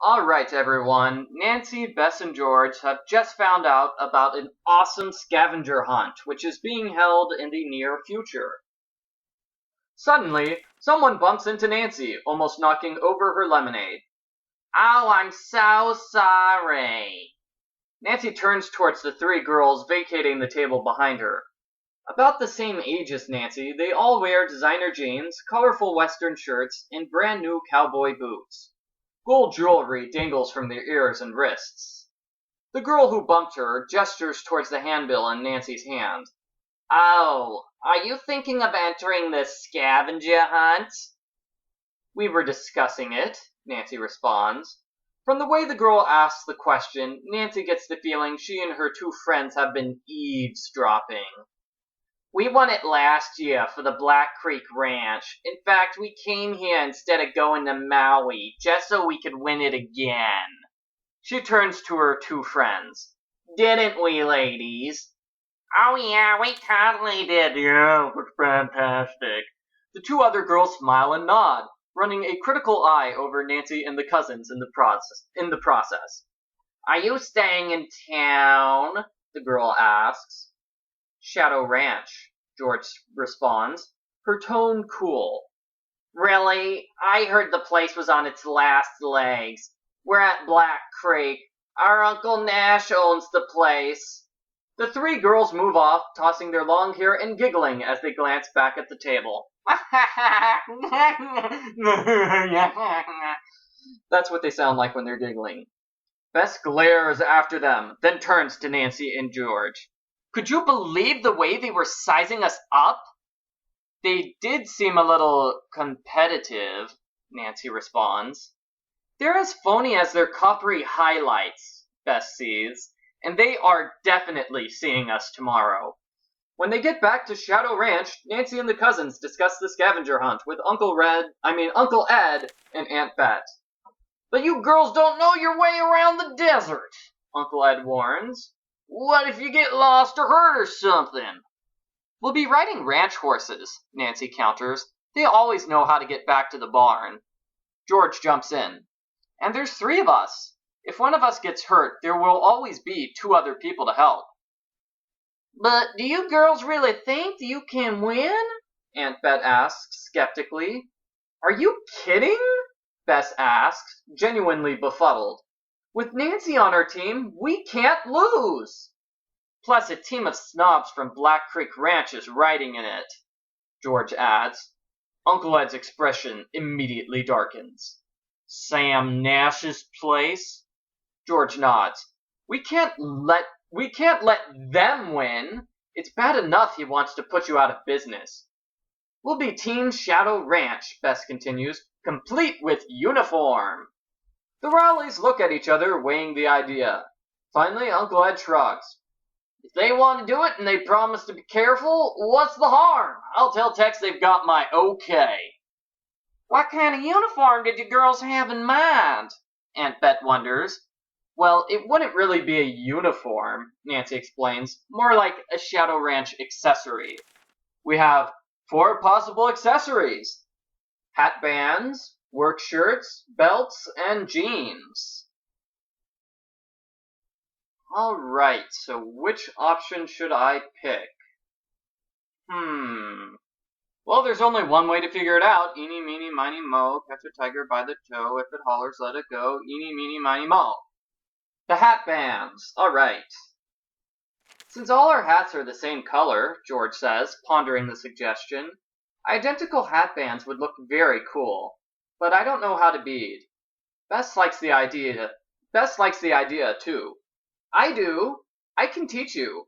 Alright everyone, Nancy, Bess and George have just found out about an awesome scavenger hunt which is being held in the near future. Suddenly, someone bumps into Nancy, almost knocking over her lemonade. Oh, I'm so sorry. Nancy turns towards the three girls vacating the table behind her. About the same age as Nancy, they all wear designer jeans, colorful western shirts, and brand new cowboy boots. Gold jewelry dangles from their ears and wrists. The girl who bumped her gestures towards the handbill in Nancy's hand. Oh, are you thinking of entering the scavenger hunt? We were discussing it, Nancy responds. From the way the girl asks the question, Nancy gets the feeling she and her two friends have been eavesdropping. We won it last year for the Black Creek Ranch. In fact, we came here instead of going to Maui, just so we could win it again. She turns to her two friends. Didn't we, ladies? Oh yeah, we totally did. Yeah, it was fantastic. The two other girls smile and nod, running a critical eye over Nancy and the cousins in the process. Are you staying in town? The girl asks. Shadow Ranch, George responds, her tone cool. Really? I heard the place was on its last legs. We're at Black Creek. Our Uncle Nash owns the place. The three girls move off, tossing their long hair and giggling as they glance back at the table. That's what they sound like when they're giggling. Bess glares after them, then turns to Nancy and George. Could you believe the way they were sizing us up? They did seem a little competitive, Nancy responds. They're as phony as their coppery highlights, Bess sees, and they are definitely seeing us tomorrow. When they get back to Shadow Ranch, Nancy and the cousins discuss the scavenger hunt with Uncle Ed and Aunt Bet. But you girls don't know your way around the desert, Uncle Ed warns. What if you get lost or hurt or something? We'll be riding ranch horses, Nancy counters. They always know how to get back to the barn. George jumps in. And there's three of us. If one of us gets hurt, there will always be two other people to help. But do you girls really think that you can win? Aunt Bet asks skeptically. Are you kidding? Bess asks, genuinely befuddled. With Nancy on our team, we can't lose. Plus, a team of snobs from Black Creek Ranch is riding in it, George adds. Uncle Ed's expression immediately darkens. Sam Nash's place? George nods. We can't let them win. It's bad enough he wants to put you out of business. We'll be Team Shadow Ranch, Bess continues, complete with uniform. The Rowleys look at each other, weighing the idea. Finally, Uncle Ed shrugs. If they want to do it and they promise to be careful, what's the harm? I'll tell Tex they've got my okay. What kind of uniform did you girls have in mind? Aunt Bet wonders. Well, it wouldn't really be a uniform, Nancy explains, more like a Shadow Ranch accessory. We have 4 possible accessories. Hat bands, work shirts, belts, and jeans. Alright, so which option should I pick? Well, there's only one way to figure it out. Eeny, meeny, miny, moe. Catch a tiger by the toe. If it hollers, let it go. Eeny, meeny, miny, moe. The hat bands. Alright. Since all our hats are the same color, George says, pondering the suggestion, identical hat bands would look very cool. But I don't know how to bead. Bess likes the idea too. I do. I can teach you.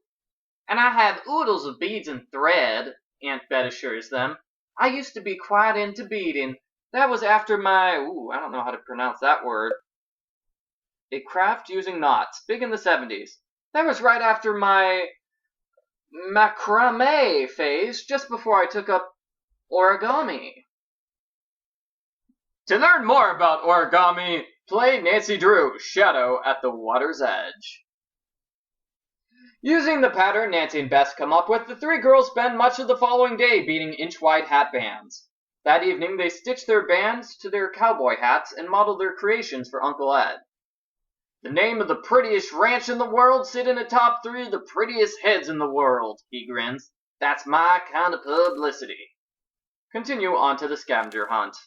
And I have oodles of beads and thread, Aunt Bet assures them. I used to be quite into beading. That was after my, I don't know how to pronounce that word. A craft using knots, big in the 70s. That was right after my macrame phase, just before I took up origami. To learn more about origami, play Nancy Drew, Shadow at the Water's Edge. Using the pattern Nancy and Bess come up with, the three girls spend much of the following day beating inch-wide hat bands. That evening they stitched their bands to their cowboy hats and modeled their creations for Uncle Ed. "The name of the prettiest ranch in the world sitting atop 3 of the prettiest heads in the world," he grins. "That's my kind of publicity." Continue on to the scavenger hunt.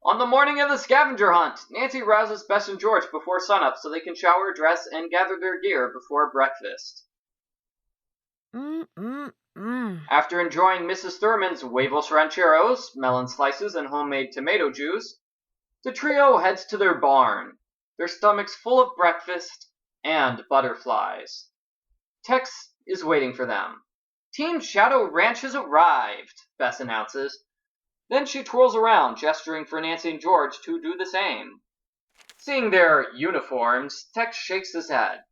On the morning of the scavenger hunt, Nancy rouses Bess and George before sunup so they can shower, dress, and gather their gear before breakfast. After enjoying Mrs. Thurman's huevos rancheros, melon slices, and homemade tomato juice, the trio heads to their barn, their stomachs full of breakfast and butterflies. Tex is waiting for them. "Team Shadow Ranch has arrived," Bess announces. Then she twirls around, gesturing for Nancy and George to do the same. Seeing their uniforms, Tex shakes his head.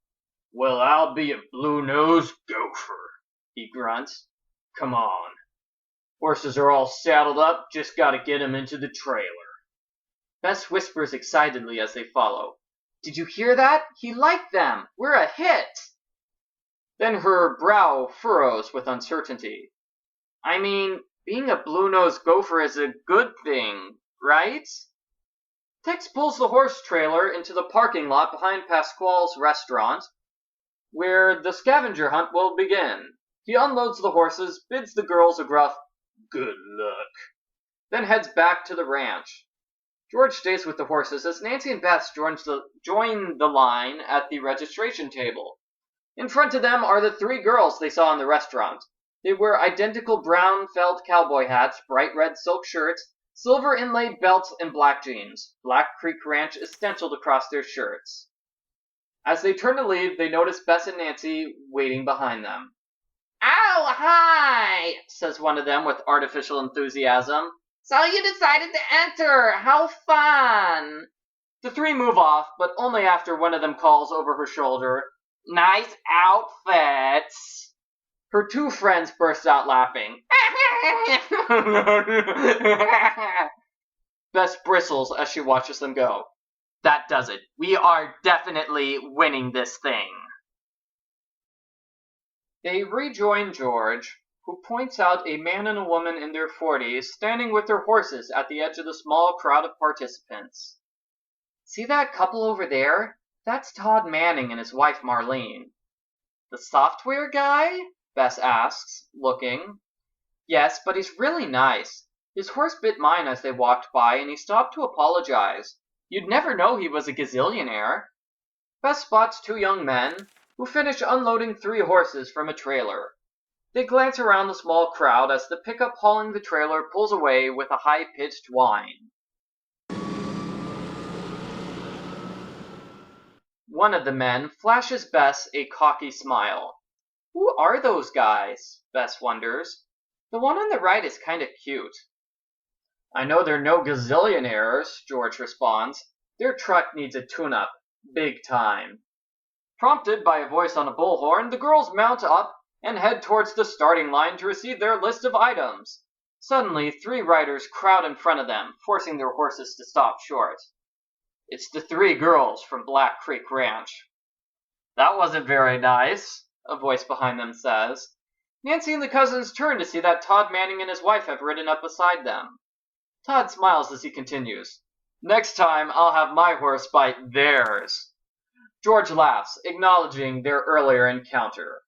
"Well, I'll be a blue-nosed gopher," he grunts. "Come on. Horses are all saddled up, just gotta get 'em into the trailer." Bess whispers excitedly as they follow. "Did you hear that? He liked them! We're a hit!" Then her brow furrows with uncertainty. "I mean, being a blue-nosed gopher is a good thing, right?" Tex pulls the horse trailer into the parking lot behind Pasquale's restaurant, where the scavenger hunt will begin. He unloads the horses, bids the girls a gruff "good luck," then heads back to the ranch. George stays with the horses as Nancy and Bess join the line at the registration table. In front of them are the 3 girls they saw in the restaurant. They wear identical brown felt cowboy hats, bright red silk shirts, silver inlaid belts, and black jeans. Black Creek Ranch is stenciled across their shirts. As they turn to leave, they notice Bess and Nancy waiting behind them. "Oh, hi!" says one of them with artificial enthusiasm. "So you decided to enter! How fun!" The 3 move off, but only after one of them calls over her shoulder, "Nice outfits!" Her 2 friends burst out laughing. Bess bristles as she watches them go. "That does it. We are definitely winning this thing." They rejoin George, who points out a man and a woman in their 40s standing with their horses at the edge of the small crowd of participants. "See that couple over there? That's Todd Manning and his wife Marlene." "The software guy?" Bess asks, looking. "Yes, but he's really nice. His horse bit mine as they walked by, and he stopped to apologize. You'd never know he was a gazillionaire." Bess spots 2 young men, who finish unloading 3 horses from a trailer. They glance around the small crowd as the pickup hauling the trailer pulls away with a high-pitched whine. One of the men flashes Bess a cocky smile. "Who are those guys?" Bess wonders. "The one on the right is kind of cute." "I know they're no gazillionaires," George responds. "Their truck needs a tune-up. Big time." Prompted by a voice on a bullhorn, the girls mount up and head towards the starting line to receive their list of items. Suddenly, 3 riders crowd in front of them, forcing their horses to stop short. It's the 3 girls from Black Creek Ranch. "That wasn't very nice," a voice behind them says. Nancy and the cousins turn to see that Todd Manning and his wife have ridden up beside them. Todd smiles as he continues. "Next time, I'll have my horse bite theirs." George laughs, acknowledging their earlier encounter.